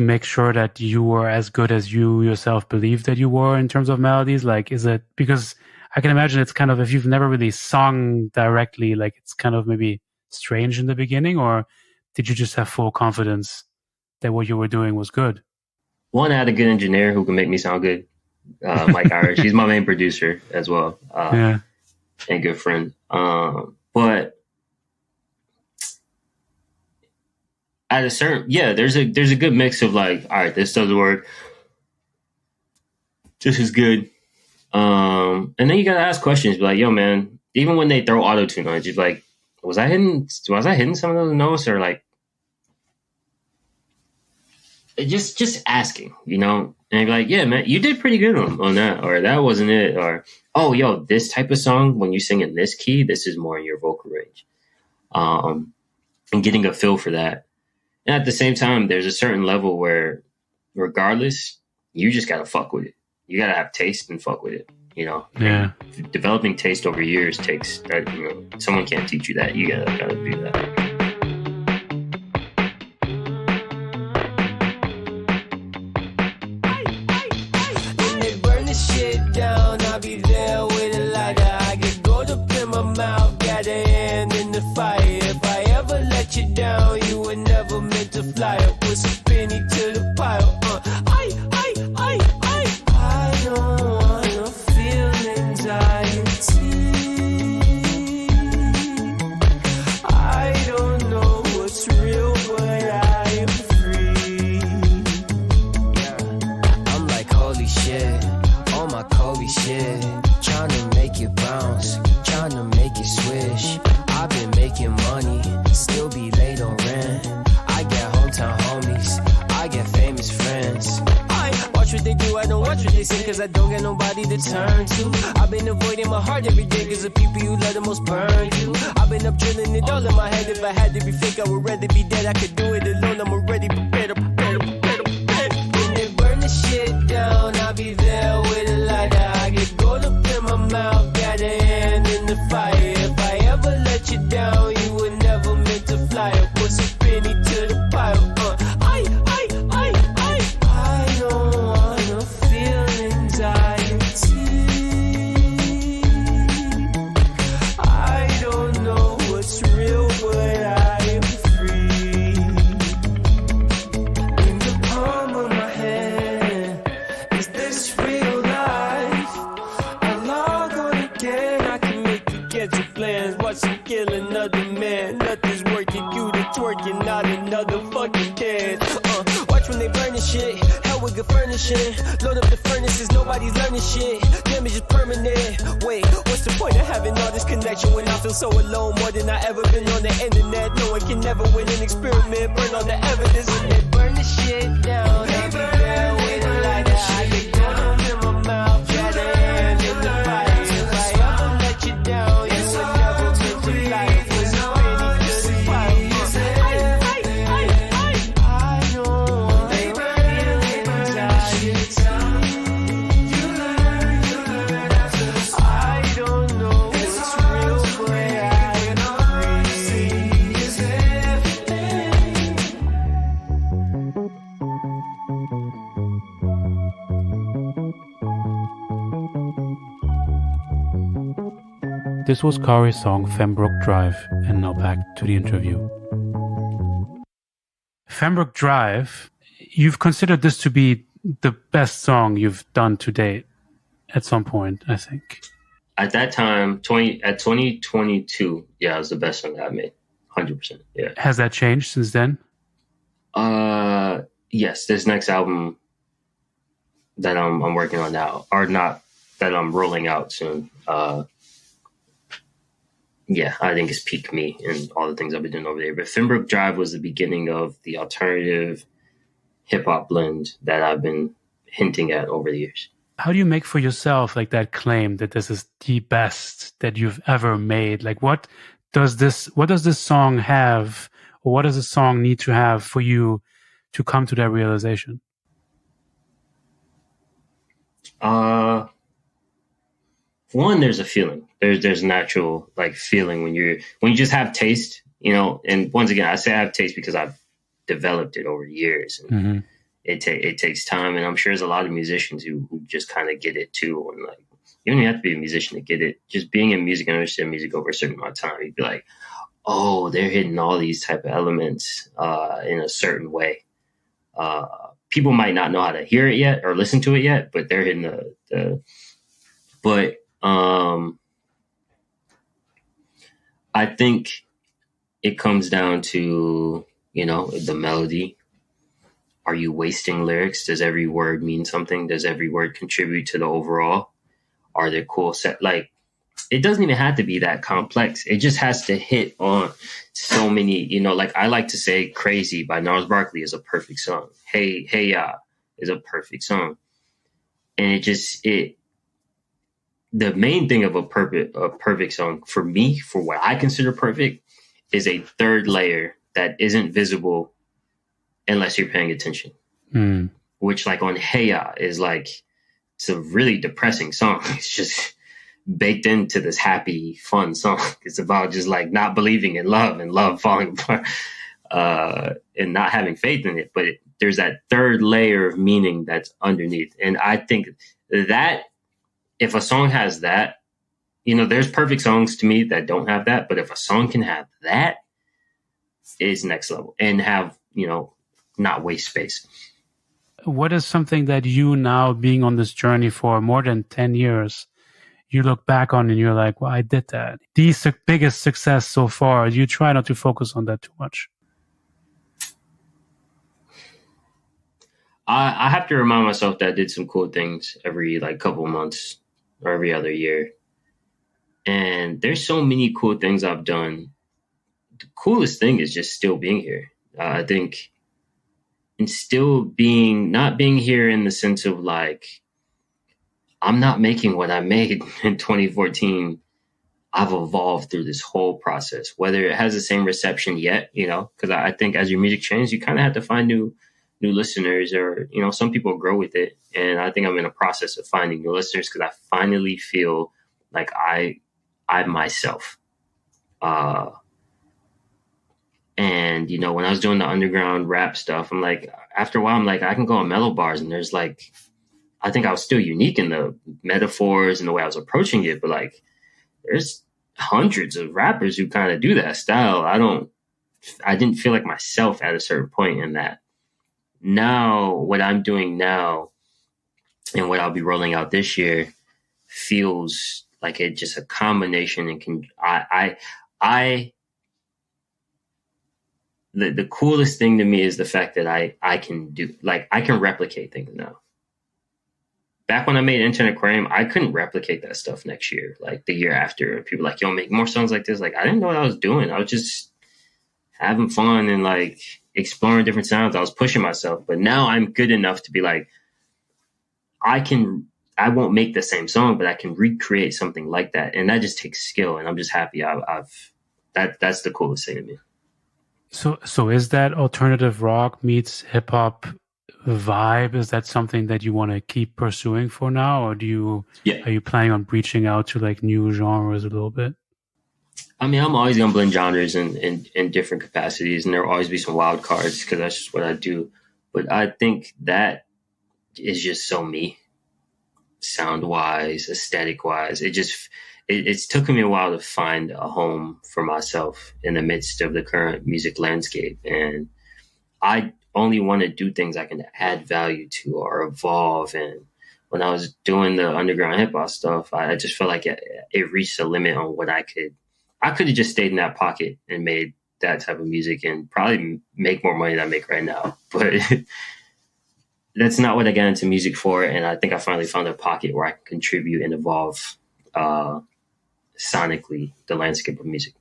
make sure that you were as good as you yourself believed that you were in terms of melodies? Like, is it because I can imagine it's kind of, if you've never really sung directly, like it's kind of maybe strange in the beginning, or did you just have full confidence that what you were doing was good? One, I had a good engineer who can make me sound good. Mike Irish, he's my main producer as well. And good friend. But at a certain, there's a good mix of like, all right, this doesn't work. This is good. And then you gotta ask questions, be like, yo, man, even when they throw auto-tune on it, you're like, was I hitting some of those notes, or like just asking, you know? And you're like, yeah, man, you did pretty good on that, or that wasn't it, or oh, yo, this type of song, when you sing in this key, this is more in your vocal range. And getting a feel for that. And at the same time, there's a certain level where, regardless, you just gotta fuck with it. You gotta have taste and fuck with it. You know, yeah. And developing taste over years takes that. You know, someone can't teach you that. You gotta do that. When they burn the shit down, I'll be there with a lighter. I get gold up in my mouth, got a hand in the fire. If I ever let you down, you were never meant to fly up. Put some penny to the pile. I don't wanna feel anxiety. I don't know what's real, but I am free. Yeah, I'm like, holy shit, on my Kobe shit. Tryna make it bounce, tryna make it swish. I've been making money, still be late on rent. I got hometown homies, I get famous friends. I watch what they do, I don't watch what they say, cause I don't get nobody to turn to. I've been avoiding my heart every day, cause the people you love the most burn you. I've been up drilling it all in my head. If I had to be fake, I would rather be dead. I could do it alone, I'm already prepared. When they burn the shit down, I'll be there with a lighter. I get gold up in my mouth, got a hand in the fire. If I ever let you down, you were never meant to fly. I put some penny to the pile. I don't wanna feel anxiety. I don't know what's real, but I am free. In the palm of my hand, is this real life? I log on again, I can make you get your plans. Watch you kill another man. Nothing's working, you the twerking, not another fucking kid. Watch when they burn the shit, hell with good furnishing. Load up the furnaces, nobody's learning shit. Damage is permanent. Wait, what's the point of having all this connection when I feel so alone? More than I ever been on the internet. No one can never win an experiment. Burn all the evidence and they burn the shit down. I'll be there with a lighter. I get gold in my mouth, got a hand in the fire. If I ever let you down, you were never meant to fly. Put some penny to the pile. I don't wanna feel anxiety. I don't know what's real, but I am free. This was Khary's song Fembrook Drive, and now back to the interview. Fembrook Drive, you've considered this to be the best song you've done to date at some point, I think. at that time, 2022, yeah, it was the best song that I made. 100%. Yeah. Has that changed since then? Yes, this next album that I'm working on now, or not, that I'm rolling out soon. Yeah, I think it's peak me and all the things I've been doing over there. But Finbrook Drive was the beginning of the alternative hip hop blend that I've been hinting at over the years. How do you make for yourself like that claim that this is the best that you've ever made? Like what does this song have, or what does a song need to have for you to come to that realization? One, there's a feeling. There's natural like feeling when you just have taste, you know. And once again, I say I have taste because I've developed it over years. And it takes time, and I'm sure there's a lot of musicians who just kind of get it too. And like, you don't even have to be a musician to get it. Just being in music and understand music over a certain amount of time, you'd be like, oh, they're hitting all these type of elements in a certain way. People might not know how to hear it yet or listen to it yet, but they're hitting But I think it comes down to, you know, the melody. Are you wasting lyrics? Does every word mean something? Does every word contribute to the overall? Are there cool set? Like, it doesn't even have to be that complex. It just has to hit on so many, you know, like I like to say Crazy by Gnarls Barkley is a perfect song. Hey Ya is a perfect song. And the main thing of a perfect song for me, for what I consider perfect, is a third layer that isn't visible unless you're paying attention. Which, like on Hey Ya, is like, it's a really depressing song. It's just baked into this happy, fun song. It's about just like not believing in love and love falling apart and not having faith in it. But there's that third layer of meaning that's underneath. And I think that if a song has that, you know, there's perfect songs to me that don't have that. But if a song can have that, it's next level and have, you know, not waste space. What is something that you now, being on this journey for more than 10 years, you look back on and you're like, well, I did that. The biggest success so far, you try not to focus on that too much. I have to remind myself that I did some cool things every like couple months or every other year. And there's so many cool things I've done. The coolest thing is just still being here. I think, and still not being here in the sense of like, I'm not making what I made in 2014. I've evolved through this whole process, whether it has the same reception yet, you know, because I think as your music changes, you kind of have to find new listeners, or, you know, some people grow with it. And I think I'm in a process of finding new listeners because I finally feel like I'm myself. And, you know, when I was doing the underground rap stuff, I'm like, after a while, I'm like, I can go on mellow bars and there's like, I think I was still unique in the metaphors and the way I was approaching it. But like, there's hundreds of rappers who kind of do that style. I didn't feel like myself at a certain point in that. Now, what I'm doing now and what I'll be rolling out this year feels like it's just a combination and the coolest thing to me is the fact that I can replicate things now. Back when I made Internet Aquarium, I couldn't replicate that stuff next year, like the year after. People were like, yo, make more songs like this. Like, I didn't know what I was doing. I was just having fun and like exploring different sounds. I was pushing myself. But now I'm good enough to be like, I won't make the same song, but I can recreate something like that. And that just takes skill. And I'm just happy that's the coolest thing to me. So is that alternative rock meets hip hop vibe? Is that something that you want to keep pursuing for now, or are you planning on reaching out to like new genres a little bit? I mean, I'm always gonna blend genres in different capacities, and there will always be some wild cards because that's just what I do. But I think that is just so me, sound wise, aesthetic wise. It's taken me a while to find a home for myself in the midst of the current music landscape. And I only want to do things I can add value to or evolve and when I was doing the underground hip hop stuff, I just felt like it reached a limit on what I could have just stayed in that pocket and made that type of music and probably make more money than I make right now. But that's not what I got into music for. And I think I finally found a pocket where I can contribute and evolve sonically the landscape of music.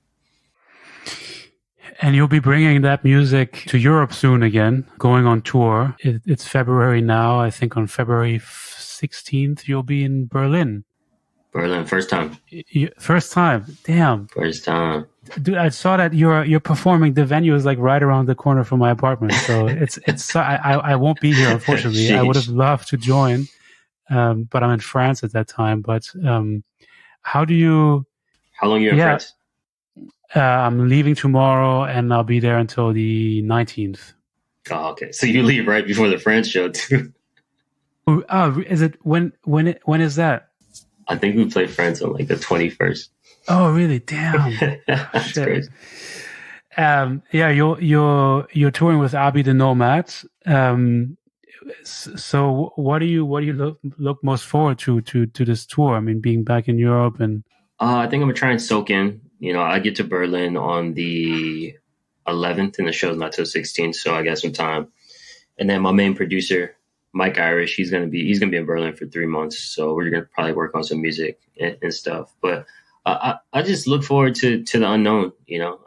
And you'll be bringing that music to Europe soon again, going on tour. It's February now. I think on February 16th, you'll be in Berlin. Berlin, first time. First time. Damn. First time. Dude, I saw that you're performing. The venue is like right around the corner from my apartment. So I won't be here, unfortunately. I would have loved to join. But I'm in France at that time. But how long are you in France? I'm leaving tomorrow, and I'll be there until the 19th. Oh, okay. So you leave right before the France show too. Oh, is it when is that? I think we play France on like the 21st. Oh, really? Damn. That's crazy. Yeah, you're touring with Abhi the Nomad. So what do you look most forward to this tour? I mean, being back in Europe and. I think I'm gonna try and soak in. I get to Berlin on the 11th, and the show's not till 16th, so I got some time. And then my main producer, Mike Irish, he's gonna be in Berlin for 3 months, so we're gonna probably work on some music and stuff. But I just look forward to the unknown.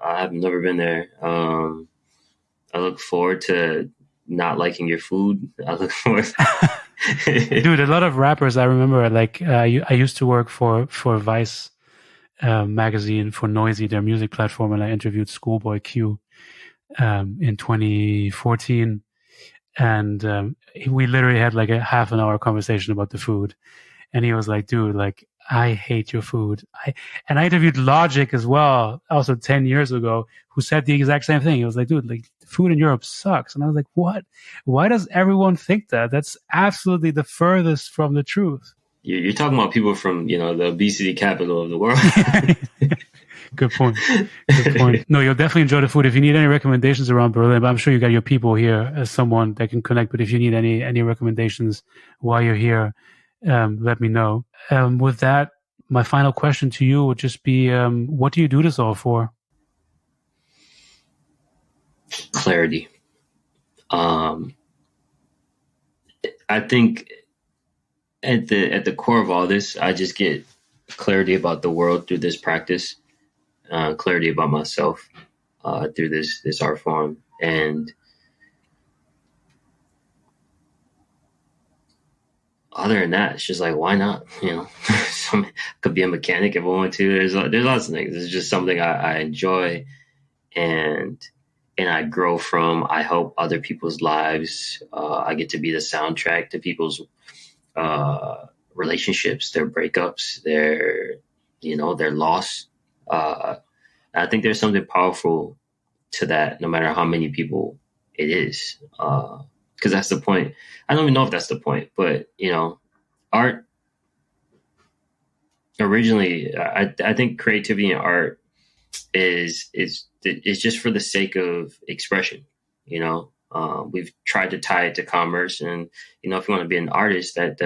I have never been there. I look forward to not liking your food. I look forward. Dude, a lot of rappers I remember, like I used to work for Vice. Magazine for Noisy, their music platform, and I interviewed Schoolboy Q in 2014, and we literally had like a half an hour conversation about the food, and he was like, "Dude, like I hate your food." I interviewed Logic as well, also 10 years ago, who said the exact same thing. He was like, "Dude, like food in Europe sucks," and I was like, "What? Why does everyone think that? That's absolutely the furthest from the truth." You're talking about people from, the obesity capital of the world. Good point. No, you'll definitely enjoy the food. If you need any recommendations around Berlin, but I'm sure you got your people here as someone that can connect. But if you need any recommendations while you're here, let me know. With that, my final question to you would just be, what do you do this all for? Clarity. I think at the core of all this, I just get clarity about the world through this practice, clarity about myself through this art form. And other than that, it's just like, why not? Could be a mechanic if I want to. There's lots of things. It's just something I enjoy and I grow from. I help other people's lives. I get to be the soundtrack to people's relationships, their breakups, their loss. I think there's something powerful to that, no matter how many people it is. Because that's the point. I don't even know if that's the point, but art originally, I think creativity and art is just for the sake of expression. We've tried to tie it to commerce, and if you want to be an artist, that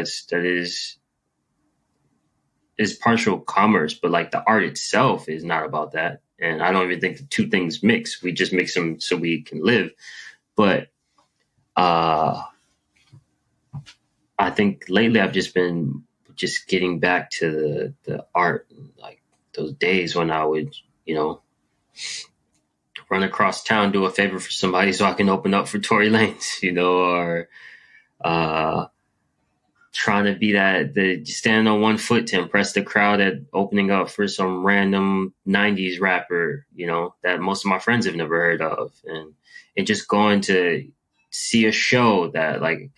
is partial commerce, but like the art itself is not about that. And I don't even think the two things mix. We just mix them so we can live. But I think lately I've just been getting back to the art, like those days when I would run across town, do a favor for somebody so I can open up for Tory Lanez, or trying to be the standing on one foot to impress the crowd at opening up for some random 90s rapper, that most of my friends have never heard of. And just going to see a show that like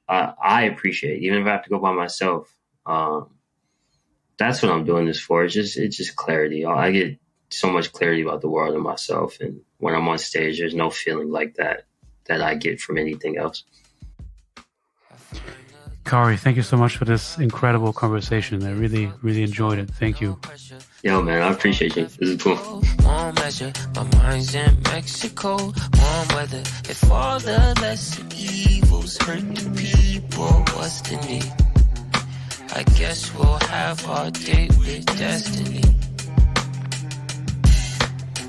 I appreciate, even if I have to go by myself. That's what I'm doing this for. It's just clarity. I get so much clarity about the world and myself, and when I'm on stage, there's no feeling like that I get from anything else. Khary, thank you so much for this incredible conversation. I really, really enjoyed it. Thank you. Yo, man, I appreciate you. This is cool. Warm measure, my mind's in Mexico. Warm weather, if all the lesser evils hurt the people, what's the need? I guess we'll have our date with destiny.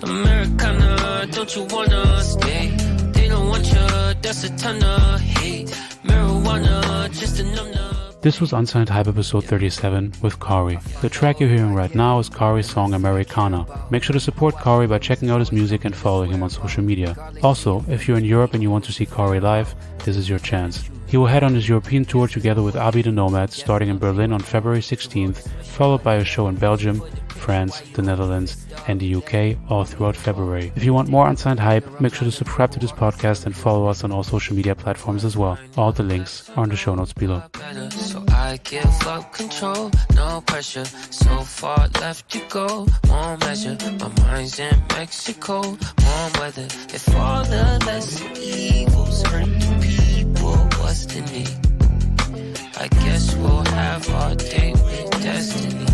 Americana, don't you wanna stay? They don't want you, that's a ton of hate. Marijuana, just a number. This was Unsigned Hype episode 37 with Khary. The track you're hearing right now is Khary's song Americana. Make sure to support Khary by checking out his music and following him on social media. Also, if you're in Europe and you want to see Khary live, this is your chance. He will head on his European tour together with Abhi the Nomad, starting in Berlin on February 16th, followed by a show in Belgium, France, the Netherlands, and the UK all throughout February. If you want more Unsigned Hype, make sure to subscribe to this podcast and follow us on all social media platforms as well. All the links are in the show notes below. So I give up control, no pressure. So far left to go, won't measure. My mind's in Mexico, warm weather. If all the lesser evils hurt the people, what's the need? I guess we'll have our date with destiny.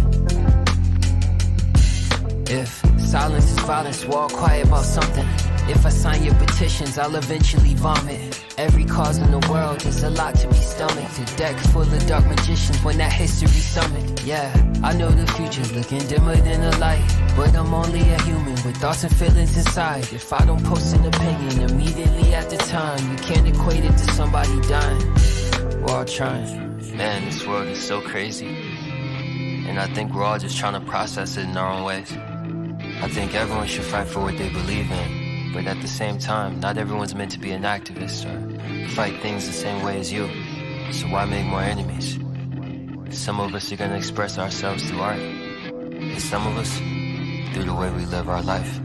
If silence is violence, we're all quiet about something. If I sign your petitions, I'll eventually vomit. Every cause in the world is a lot to be stomached. A deck full of dark magicians when that history summoned. Yeah, I know the future's looking dimmer than the light, but I'm only a human with thoughts and feelings inside. If I don't post an opinion immediately at the time, you can't equate it to somebody dying. We're all trying. Man, this world is so crazy, and I think we're all just trying to process it in our own ways. I think everyone should fight for what they believe in, but at the same time, not everyone's meant to be an activist or fight things the same way as you. So why make more enemies? Some of us are gonna express ourselves through art, and some of us through the way we live our life.